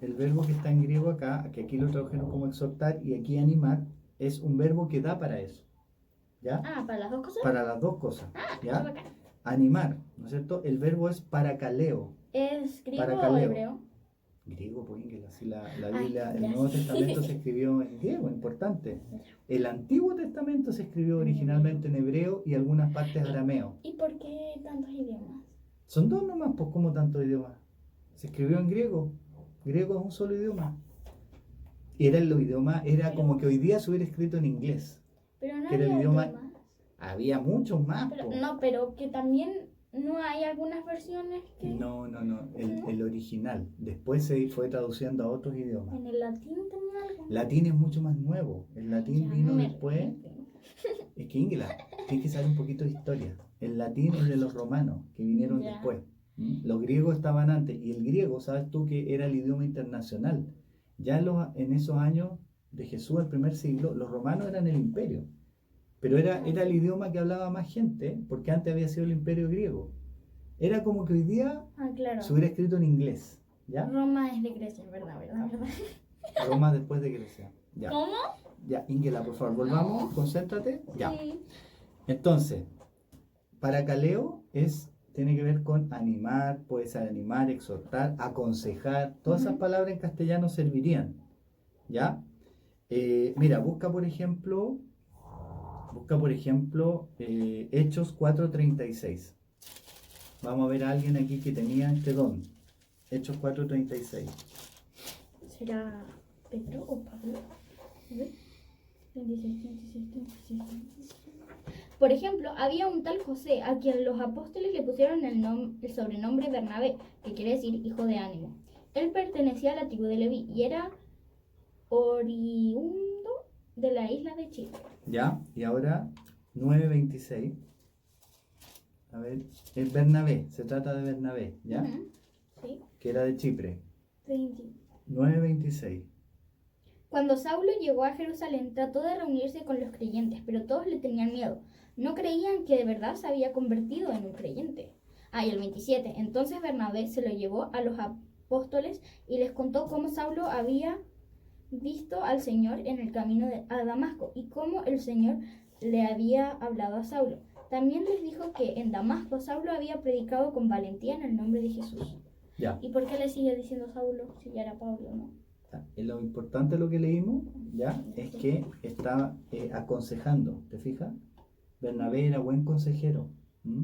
que está en griego acá, que aquí lo tradujeron como exhortar y aquí animar, es un verbo que da para eso, ¿ya? Ah, ¿para las dos cosas? Para las dos cosas, Ah, qué ¿ya? bacán. Animar, ¿no es cierto? El verbo es parakaleo. ¿Es griego o Parakaleo. hebreo? Griego, pues Ingela, si la Ay, Biblia, el ya. Nuevo Testamento se escribió en griego, importante. El Antiguo Testamento se escribió originalmente en hebreo y algunas partes arameo. ¿Y por qué tantos idiomas? Son dos nomás, pues como tantos idiomas. Se escribió en griego. Griego es un solo idioma. Era el idioma, era Pero- como que hoy día se hubiera escrito en inglés. Pero no Que era el había idioma. idiomas. Había muchos más, Pero, po. no, pero que también no hay algunas versiones que No, no, no. ¿No? El original. Después se fue traduciendo a otros idiomas. en el latín tenía algo. Latín es mucho más nuevo. El latín Ya, vino no me después. rindo. Es que Ingela, tienes que saber un poquito de historia. El latín es de los romanos, que vinieron Ya. después. Los griegos estaban antes. Y el griego, sabes tú que era el idioma internacional. Ya en esos años de Jesús, el primer siglo, los romanos eran el imperio. Pero era el idioma que hablaba más gente, porque antes había sido el imperio griego. Era como que hoy día Ah, claro. se hubiera escrito en inglés. ¿Ya? Roma es de Grecia, ¿verdad? ¿Verdad? Roma después de Grecia. Ya. ¿Cómo? Ya, Ingela, por favor, volvamos, No. concéntrate. Ya. Sí. Entonces, parakaleo tiene que ver con animar, puede ser animar, exhortar, aconsejar. Todas esas Ujú. palabras en castellano servirían. ¿Ya? Mira, busca por ejemplo, Hechos 4:36. Vamos a ver a alguien aquí que tenía este don. Hechos 4:36. ¿Será Pedro o Pablo? A ver. 26, 26, 26, 26. Por ejemplo, había un tal José a quien los apóstoles le pusieron el sobrenombre Bernabé, que quiere decir hijo de ánimo. Él pertenecía a la tribu de Leví y era oriundo de la isla de Chipre. ¿Ya? Y ahora 9:26. A ver, es Bernabé, se trata de Bernabé, ¿ya? Ujú. Sí. Que era de Chipre. 20. 9:26. Cuando Saulo llegó a Jerusalén, trató de reunirse con los creyentes, pero todos le tenían miedo. No creían que de verdad se había convertido en un creyente. Ah, y el 27. Entonces Bernabé se lo llevó a los apóstoles y les contó cómo Saulo había visto al Señor en el camino a Damasco y cómo el Señor le había hablado a Saulo. También les dijo que en Damasco Saulo había predicado con valentía en el nombre de Jesús. Ya. ¿Y por qué le sigue diciendo Saulo si ya era Pablo, no? Lo importante de lo que leímos, ¿ya? Es que estaba aconsejando, ¿te fijas? Bernabé era buen consejero. ¿Mm?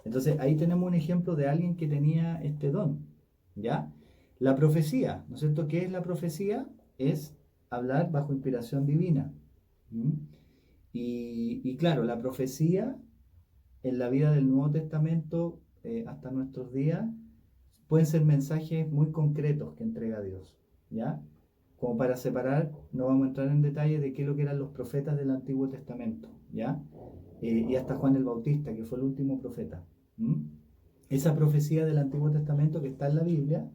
Entonces ahí tenemos un ejemplo de alguien que tenía este don, ¿ya? La profecía, ¿no es cierto? ¿Qué es la profecía? Es hablar bajo inspiración divina. ¿Mm? Y claro, la profecía en la vida del Nuevo Testamento hasta nuestros días pueden ser mensajes muy concretos que entrega Dios, ¿ya? Como para separar, no vamos a entrar en detalle de qué es lo que eran los profetas del Antiguo Testamento, ¿ya? Y hasta Juan el Bautista, que fue el último profeta, ¿Mm? Esa profecía del Antiguo Testamento que está en la Biblia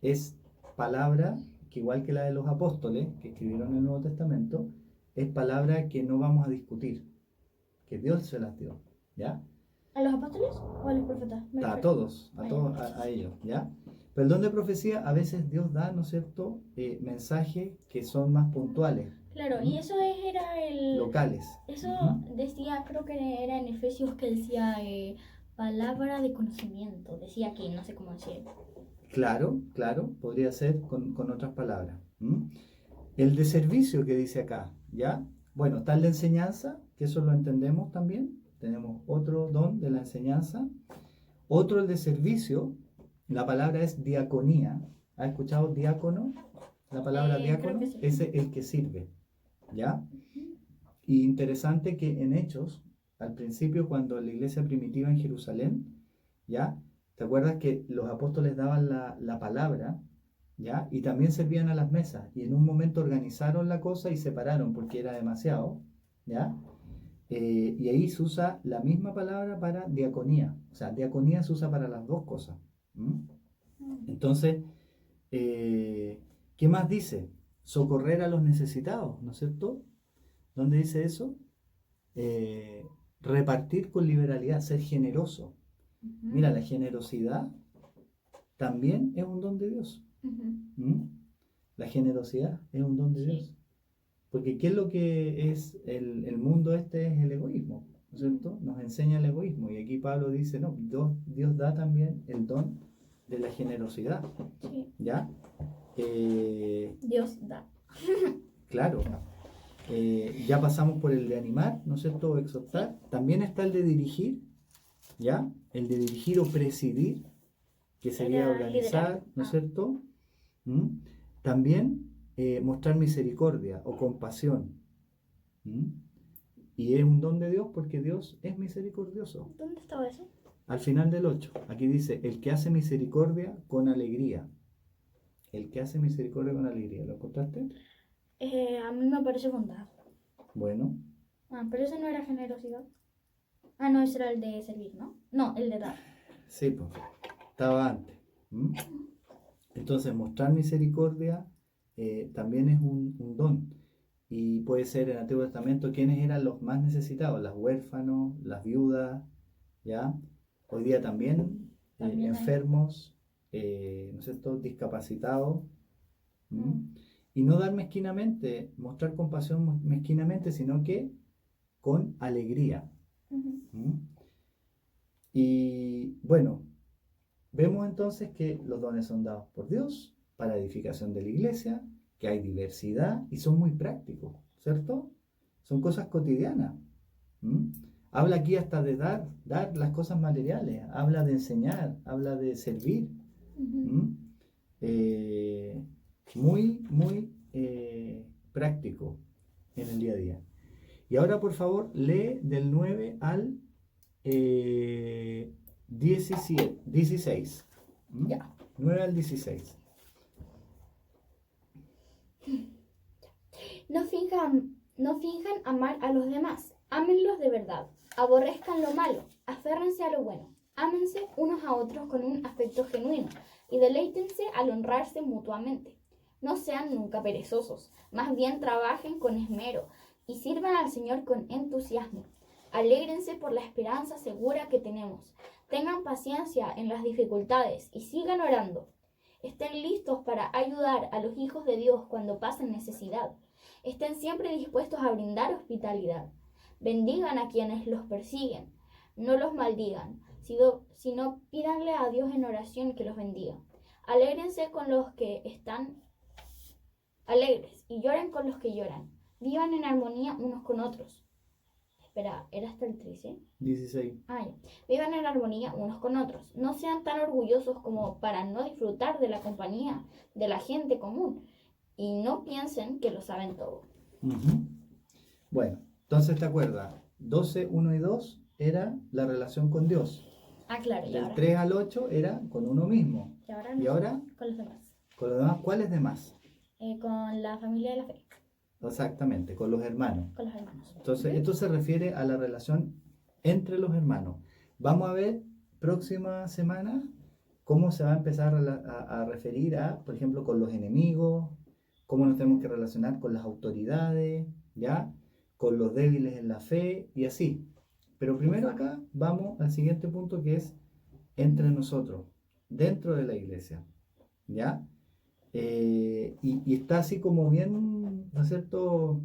es palabra que, igual que la de los apóstoles que escribieron el Nuevo Testamento, es palabra que no vamos a discutir, que Dios se las dio, ¿ya? ¿A los apóstoles o a los profetas? A todos, a ellos, ¿ya? Pero el don de profecía a veces Dios da, ¿no es cierto?, mensajes que son más puntuales. Claro, y eso era el... Locales. Eso decía, creo que era en Efesios que decía palabra de conocimiento. Decía aquí, no sé cómo decir. Claro, podría ser con otras palabras. El de servicio que dice acá, ¿ya? Bueno, está el de enseñanza, que eso lo entendemos también. Tenemos otro don de la enseñanza. Otro, el de servicio. La palabra es diaconía. ¿Has escuchado diácono? La palabra diácono sí. es el que sirve, ¿ya? Y interesante que en Hechos, al principio, cuando la iglesia primitiva en Jerusalén, ¿ya? ¿Te acuerdas que los apóstoles daban la palabra, ¿ya? Y también servían a las mesas. Y en un momento organizaron la cosa y separaron porque era demasiado, ¿ya? Y ahí se usa la misma palabra para diaconía. O sea, diaconía se usa para las dos cosas. Entonces, ¿qué más dice? Socorrer a los necesitados, ¿no es cierto? ¿Dónde dice eso? Repartir con liberalidad, ser generoso. Mira, la generosidad también es un don de Dios. La generosidad es un don de Dios. Porque ¿qué es lo que es el mundo este? Es el egoísmo, ¿no es cierto? Nos enseña el egoísmo. Y aquí Pablo dice, no, Dios da también el don de la generosidad. Sí. ¿Ya? Dios da. Claro. Ya pasamos por el de animar, ¿no es cierto? O exhortar. También está el de dirigir, ¿ya? El de dirigir o presidir, que sería organizar, liderar. ¿No es cierto? También mostrar misericordia o compasión. Y es un don de Dios porque Dios es misericordioso. ¿Dónde estaba eso? Al final del 8, aquí dice, el que hace misericordia con alegría. El que hace misericordia con alegría. ¿Lo encontraste? A mí me parece bondad. Bueno. Pero ese no era generosidad. No, ese era el de servir, ¿no? No, el de dar. Sí, pues, estaba antes. Entonces, mostrar misericordia también es un don. Y puede ser en el Antiguo Testamento quiénes eran los más necesitados, las huérfanos, las viudas, ¿ya? Hoy día también enfermos, ¿no es cierto?, discapacitados. Y no dar mezquinamente, mostrar compasión mezquinamente, sino que con alegría. Y bueno, vemos entonces que los dones son dados por Dios para edificación de la iglesia, que hay diversidad y son muy prácticos, ¿cierto? Son cosas cotidianas. Habla aquí hasta de dar las cosas materiales, habla de enseñar, habla de servir. Muy práctico en el día a día. Y ahora, por favor, lee del 9 al 16. Ya. 9 al 16. No finjan amar a los demás. Ámenlos de verdad. Aborrezcan lo malo. Aférrense a lo bueno. Ámense unos a otros con un afecto genuino y deleítense al honrarse mutuamente. No sean nunca perezosos. Más bien trabajen con esmero y sirvan al Señor con entusiasmo. Alégrense por la esperanza segura que tenemos. Tengan paciencia en las dificultades y sigan orando. Estén listos para ayudar a los hijos de Dios cuando pasen necesidad. Estén siempre dispuestos a brindar hospitalidad. Bendigan a quienes los persiguen. No los maldigan, sino pídanle a Dios en oración que los bendiga. Alégrense con los que están alegres y lloren con los que lloran. Vivan en armonía unos con otros. Espera, ¿era hasta el 13? 16. Ya. Vivan en armonía unos con otros. No sean tan orgullosos como para no disfrutar de la compañía de la gente común. Y no piensen que lo saben todo. Bueno, entonces te acuerdas, 12, 1 y 2 era la relación con Dios. Claro. Del 3 al 8 era con uno mismo. ¿Y ahora? Con los demás. Con los demás, ¿cuáles demás? Con la familia de la fe. Exactamente, con los hermanos. Con los hermanos. Entonces, esto se refiere a la relación entre los hermanos. Vamos a ver próxima semana cómo se va a empezar a referir a, por ejemplo, con los enemigos, cómo nos tenemos que relacionar con las autoridades, ¿ya? Con los débiles en la fe y así. Pero primero acá vamos al siguiente punto que es entre nosotros, dentro de la iglesia, ¿ya? Y está así como bien, ¿no es cierto?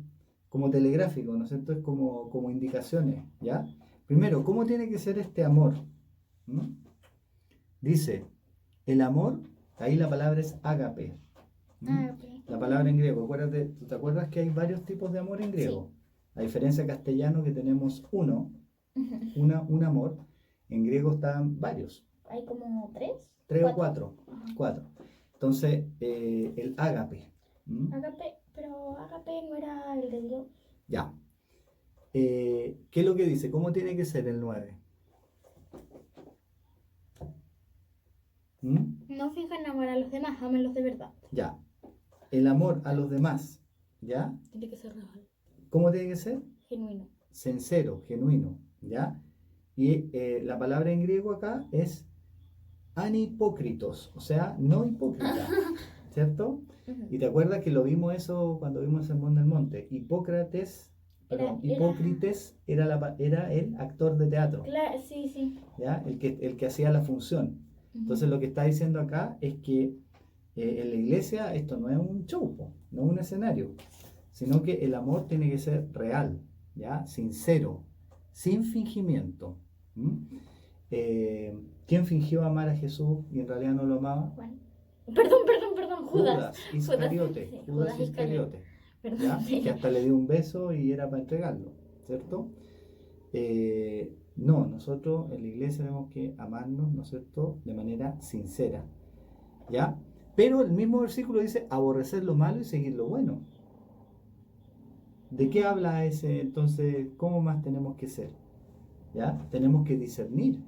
Como telegráfico, ¿no es cierto? Es como indicaciones, ¿ya? Primero, ¿cómo tiene que ser este amor? ¿Mm? Dice, el amor, ahí la palabra es ágape. Ágape. La palabra en griego, acuérdate, ¿tú te acuerdas que hay varios tipos de amor en griego? A diferencia de castellano que tenemos un amor, en griego están varios. Hay como Tres o cuatro. cuatro. Entonces, el ágape. Ágape, pero ágape no era el de Dios. Ya. ¿Qué es lo que dice? ¿Cómo tiene que ser el 9? No finjan amar a los demás, ámenlos de verdad. Ya. El amor a los demás, ¿ya? Tiene que ser real. ¿Cómo tiene que ser? Genuino. Sincero, genuino, ¿ya? Y la palabra en griego acá es anhipócritos, o sea, no hipócrita, ¿cierto? Y te acuerdas que lo vimos eso cuando vimos el Sermón del Monte. Hipócrates, Hipócrates era el actor de teatro. Claro, sí, sí. ¿Ya? El que hacía la función. Entonces lo que está diciendo acá es que en la iglesia esto no es un show, no es un escenario, sino que el amor tiene que ser real, ¿ya? Sincero, sin fingimiento. ¿Quién fingió amar a Jesús y en realidad no lo amaba? Bueno. Perdón, Judas. Iscariote. Judas Iscariote. ¿Ya? Que hasta le dio un beso y era para entregarlo, ¿cierto? No, nosotros en la iglesia tenemos que amarnos, ¿no es cierto?, de manera sincera, ¿ya? Pero el mismo versículo dice aborrecer lo malo y seguir lo bueno. ¿De qué habla ese? Entonces, ¿cómo más tenemos que ser? ¿Ya? Tenemos que discernir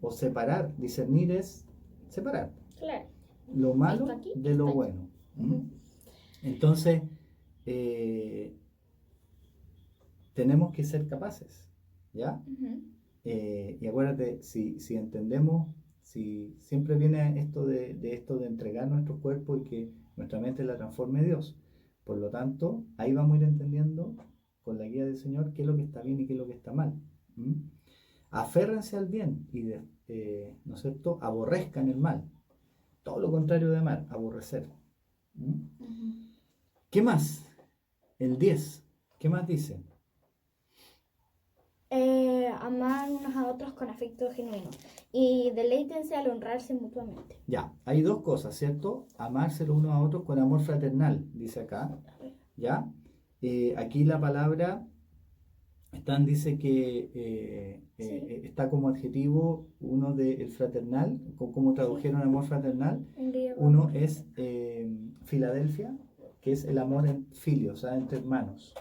o separar. Discernir es separar. Claro. Lo malo de lo bueno. Entonces, tenemos que ser capaces, ¿ya? Y acuérdate, si entendemos, si siempre viene esto de entregar nuestro cuerpo y que nuestra mente la transforme Dios. Por lo tanto, ahí vamos a ir entendiendo con la guía del Señor qué es lo que está bien y qué es lo que está mal. Aférrense al bien y, ¿no es cierto?, aborrezcan el mal. Todo lo contrario de amar, aborrecer. ¿Qué más? El 10. ¿Qué más dice? Amar unos a otros con afecto genuino y deleítense al honrarse mutuamente. Ya, hay dos cosas, ¿cierto? Amarse los unos a otros con amor fraternal, dice acá. ¿Ya? Aquí la palabra dice que está como adjetivo uno del fraternal, como tradujeron amor fraternal. Uno es Filadelfia, que es el amor en filio, o sea, entre hermanos.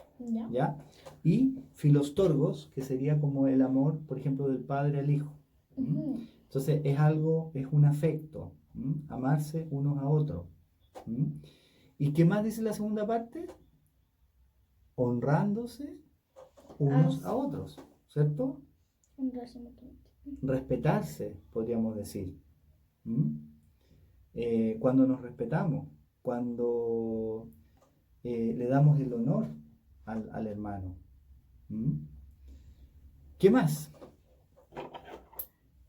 ¿Ya? Y filostorgos, que sería como el amor, por ejemplo, del padre al hijo. Entonces es un afecto, amarse unos a otros. ¿Y qué más dice la segunda parte? Honrándose unos a otros, ¿cierto? Honrarse mutuamente. Respetarse, podríamos decir. Cuando nos respetamos, cuando le damos el honor al hermano. ¿Qué más?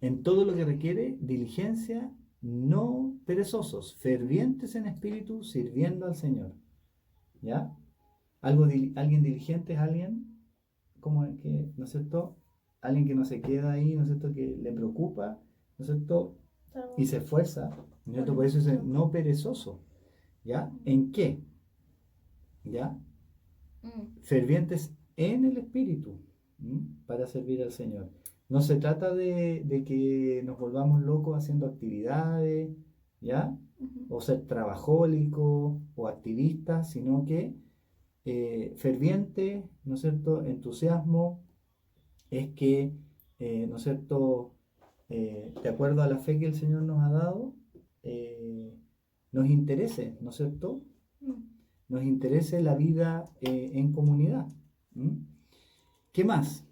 En todo lo que requiere diligencia, no perezosos, fervientes en espíritu, sirviendo al Señor. ¿Ya? Alguien diligente es alguien como que, ¿no es cierto? Alguien que no se queda ahí, ¿no es cierto? Que le preocupa, ¿no es cierto? Y se esfuerza, ¿no es cierto? Por eso dice no perezoso. ¿Ya? ¿En qué? ¿Ya? Fervientes en el espíritu, para servir al Señor. No se trata de que nos volvamos locos haciendo actividades, ¿ya? O ser trabajólicos o activistas, sino que ferviente, ¿no es cierto? Entusiasmo es que, ¿no es cierto? De acuerdo a la fe que el Señor nos ha dado, nos interese, ¿no es cierto? Nos interese la vida en comunidad. ¿Qué más?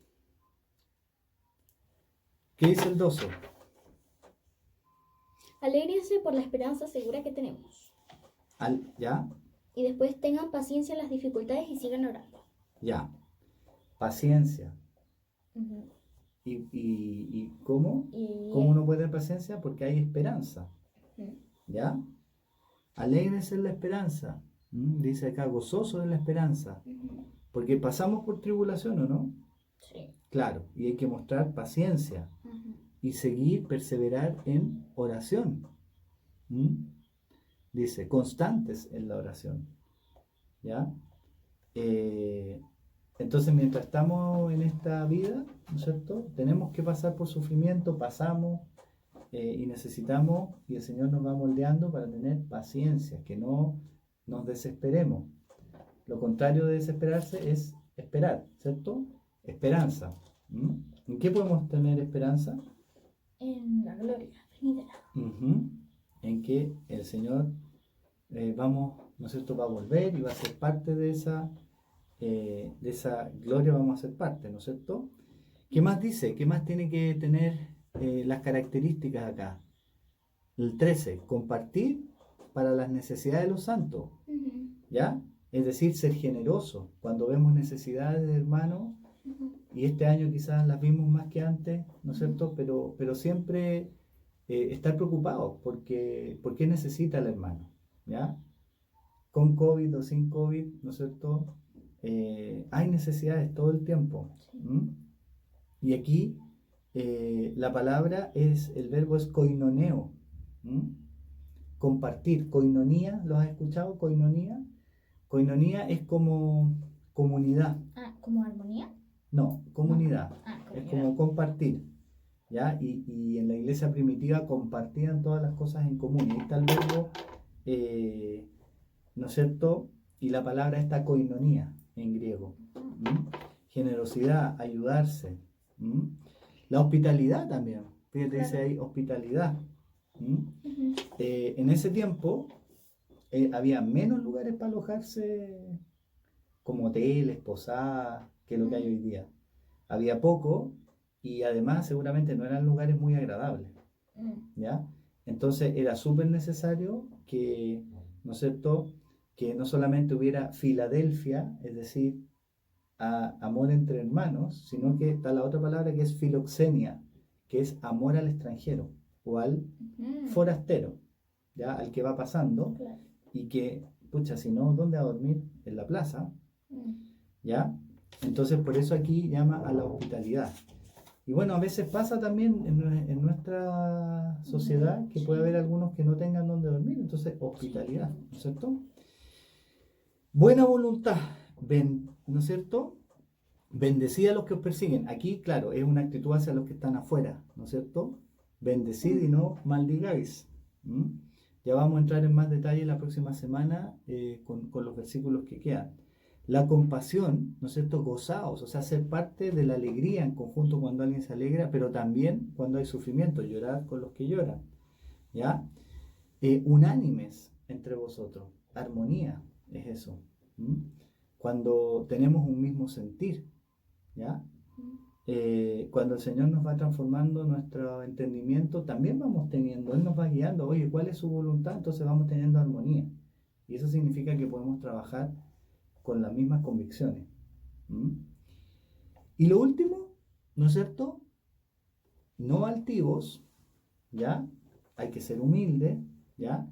¿Qué dice el 12? Alégrense por la esperanza segura que tenemos. ¿Ya? Y después tengan paciencia en las dificultades y sigan orando. Ya. Paciencia. Ujú. ¿Y cómo? Y ¿Cómo uno puede tener paciencia? Porque hay esperanza. Ujú. ¿Ya? Alégrense en la esperanza. Dice acá, gozoso de la esperanza. Ujú. Porque pasamos por tribulación, ¿o no? Sí. Claro, y hay que mostrar paciencia Ujú. y seguir, perseverar en oración. ¿Mm? Dice, constantes en la oración. ¿Ya? Entonces, mientras estamos en esta vida, ¿no es cierto? Tenemos que pasar por sufrimiento, pasamos y necesitamos, y el Señor nos va moldeando para tener paciencia, que no nos desesperemos. Lo contrario de desesperarse es esperar, ¿cierto? Esperanza. ¿Mm? ¿En qué podemos tener esperanza? En la gloria venidera. Ujú. En que el Señor vamos, ¿no es cierto?, va a volver y va a ser parte de esa gloria, vamos a ser parte, ¿no es cierto? ¿Qué más dice? ¿Qué más tiene que tener las características acá? El 13, compartir para las necesidades de los santos, Ujú. ¿ya? Es decir, ser generoso. Cuando vemos necesidades de hermanos, Ujú. y este año quizás las vimos más que antes, ¿no es cierto? Pero siempre estar preocupados porque necesita el hermano, ¿ya? Con COVID o sin COVID, ¿no es cierto? Hay necesidades todo el tiempo. Sí. ¿Mm? Y aquí la palabra el verbo es koinoneo. ¿Mm? Compartir, koinonía, ¿lo has escuchado? Koinonía. Koinonía es como comunidad. Ah, ¿como armonía? No, comunidad. Ah, Es comunidad. como compartir. ¿Ya? Y en la iglesia primitiva compartían todas las cosas en común. Y ahí está el verbo, ¿no es cierto? Y la palabra está koinonía en griego. ¿Mm? Generosidad, ayudarse. ¿Mm? La hospitalidad también. Fíjate, Claro. dice ahí hospitalidad. ¿Mm? Ujú. En ese tiempo había menos lugares para alojarse como hoteles, posadas, que lo que hay hoy día. Había poco y además seguramente no eran lugares muy agradables, ¿ya? Entonces era súper necesario que, ¿no es cierto?, que no solamente hubiera Filadelfia, es decir, amor entre hermanos, sino que está la otra palabra que es filoxenia, que es amor al extranjero o al Ujú. forastero, ¿ya? Al que va pasando Claro. y que, pucha, si no, ¿dónde va a dormir? En la plaza, ¿ya? Entonces por eso aquí llama a la hospitalidad. Y bueno, a veces pasa también en nuestra sociedad que puede haber algunos que no tengan dónde dormir, entonces hospitalidad, ¿no es cierto? Buena voluntad, ¿no es cierto? Bendecid a los que os persiguen. Aquí, claro, es una actitud hacia los que están afuera, ¿no es cierto? Bendecid y no maldigáis. ¿Mm? Ya vamos a entrar en más detalle la próxima semana con los versículos que quedan. La compasión, ¿no es cierto? Gozaos, o sea, ser parte de la alegría en conjunto cuando alguien se alegra, pero también cuando hay sufrimiento, llorar con los que lloran, ¿ya? Unánimes entre vosotros, armonía es eso. ¿Mm? Cuando tenemos un mismo sentir, ¿ya? Cuando el Señor nos va transformando nuestro entendimiento, también vamos teniendo, Él nos va guiando, oye, ¿cuál es su voluntad? Entonces vamos teniendo armonía. Y eso significa que podemos trabajar con las mismas convicciones. ¿Mm? Y lo último, ¿no es cierto? No altivos, ¿ya? Hay que ser humilde, ¿ya?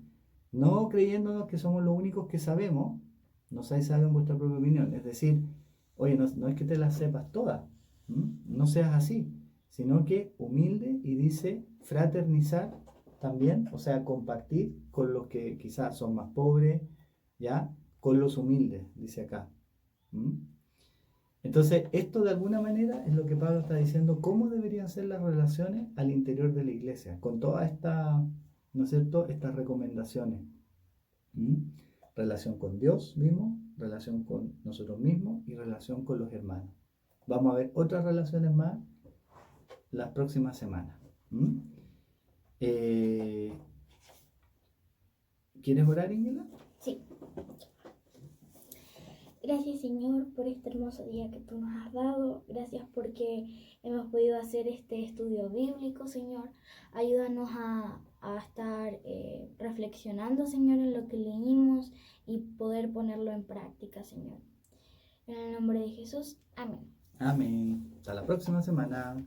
No creyéndonos que somos los únicos que sabemos, no saben vuestra propia opinión. Es decir, oye, no es que te las sepas todas, no seas así, sino que humilde y dice fraternizar también, o sea, compartir con los que quizás son más pobres, ¿ya? Con los humildes, dice acá. ¿Mm? Entonces, esto de alguna manera es lo que Pablo está diciendo, cómo deberían ser las relaciones al interior de la iglesia, con todas estas, ¿no es cierto?, estas recomendaciones. ¿Mm? Relación con Dios mismo, relación con nosotros mismos y relación con los hermanos. Vamos a ver otras relaciones más las próximas semanas. ¿Mm? ¿Quieres orar, Ingela? Sí. Gracias, Señor, por este hermoso día que tú nos has dado. Gracias porque hemos podido hacer este estudio bíblico, Señor. Ayúdanos a estar reflexionando, Señor, en lo que leímos y poder ponerlo en práctica, Señor. En el nombre de Jesús, amén. Amén. Hasta la próxima semana.